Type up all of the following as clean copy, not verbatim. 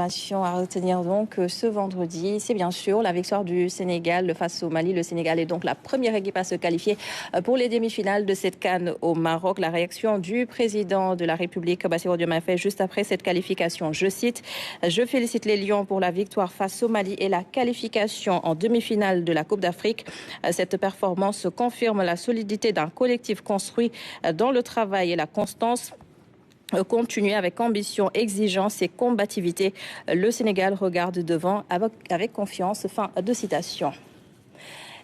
À retenir donc ce vendredi, c'est bien sûr la victoire du Sénégal face au Mali. Le Sénégal est donc la première équipe à se qualifier pour les demi-finales de cette CAN au Maroc. La réaction du président de la République, Bassirou Diomaye Faye, juste après cette qualification. Je cite: « Je félicite les Lions pour la victoire face au Mali et la qualification en demi-finale de la Coupe d'Afrique. Cette performance confirme la solidité d'un collectif construit dans le travail et la constance. Continuer avec ambition, exigence et combativité. Le Sénégal regarde devant avec confiance. » Fin de citation.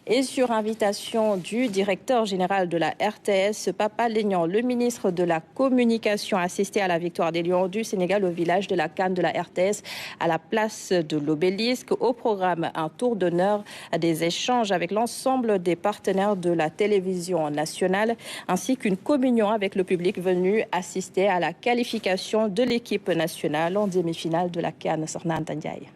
Et sur invitation du directeur général de la RTS, Papa Lénion, le ministre de la Communication, a assisté à la victoire des Lions du Sénégal au village de la CAN de la RTS à la place de l'Obélisque. Au programme, un tour d'honneur, des échanges avec l'ensemble des partenaires de la télévision nationale, ainsi qu'une communion avec le public venu assister à la qualification de l'équipe nationale en demi-finale de la CAN. Sorna Ndiaye.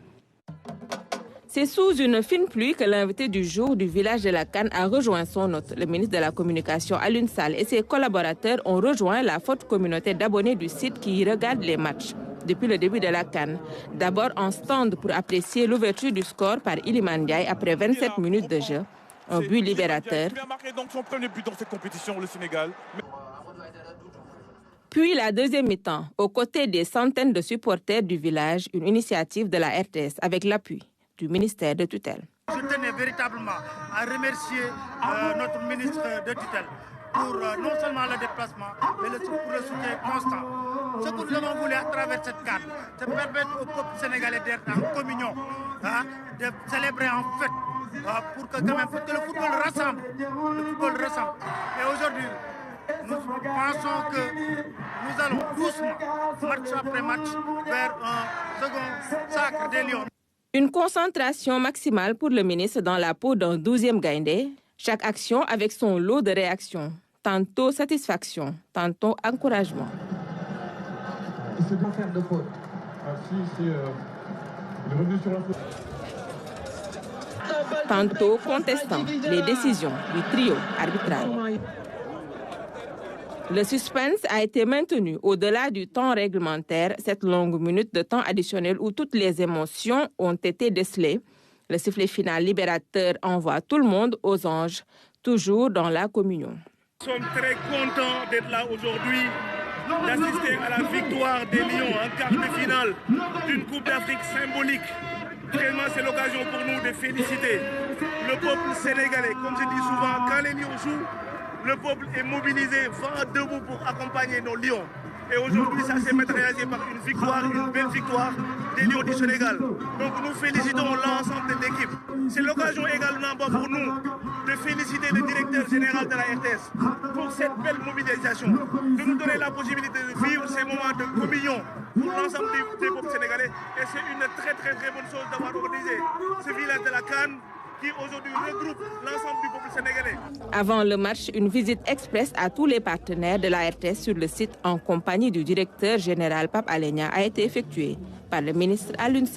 C'est sous une fine pluie que l'invité du jour du village de la CAN a rejoint son hôte. Le ministre de la Communication, Alioune Sall, et ses collaborateurs ont rejoint la forte communauté d'abonnés du site qui y regardent les matchs depuis le début de la CAN. D'abord en stand pour apprécier l'ouverture du score par Iliman Ndiaye après 27 minutes de jeu. Un but libérateur. Il a marqué donc son premier but dans cette compétition, le Sénégal. Puis la deuxième mi-temps, aux côtés des centaines de supporters du village, une initiative de la RTS avec l'appui du ministère de tutelle. Je tenais véritablement à remercier notre ministre de tutelle pour non seulement le déplacement, mais pour le soutien constant. Ce que nous avons voulu à travers cette carte, c'est permettre au peuple sénégalais d'être en communion, de célébrer en fête, pour que, quand même, que le football rassemble. Le football rassemble. Et aujourd'hui, nous pensons que nous allons doucement, match après match, vers un second sacre des Lions. Une concentration maximale pour le ministre dans la peau d'un 12e Gaïndé. Chaque action avec son lot de réactions. Tantôt satisfaction, tantôt encouragement. Il se doit faire de faute. Tantôt contestant les décisions du trio arbitral. Le suspense a été maintenu au-delà du temps réglementaire, cette longue minute de temps additionnel où toutes les émotions ont été décelées. Le sifflet final libérateur envoie tout le monde aux anges, toujours dans la communion. Nous sommes très contents d'être là aujourd'hui, d'assister à la victoire des Lions en quart de finale d'une Coupe d'Afrique symbolique. Vraiment, c'est l'occasion pour nous de féliciter le peuple sénégalais. Comme je dis souvent, quand les Lions jouent, le peuple est mobilisé, vent debout pour accompagner nos Lions. Et aujourd'hui, ça s'est matérialisé par une victoire, une belle victoire des Lions du Sénégal. Donc nous félicitons l'ensemble de l'équipe. C'est l'occasion également pour nous de féliciter le directeur général de la RTS pour cette belle mobilisation, de nous donner la possibilité de vivre ces moments de communion pour l'ensemble des peuples sénégalais. Et c'est une très bonne chose d'avoir organisé ce village de la CAN qui aujourd'hui regroupe l'ensemble du peuple sénégalais. Avant le match, une visite express à tous les partenaires de la RTS sur le site en compagnie du directeur général Pape Alé Niang a été effectuée par le ministre Alioune Sall.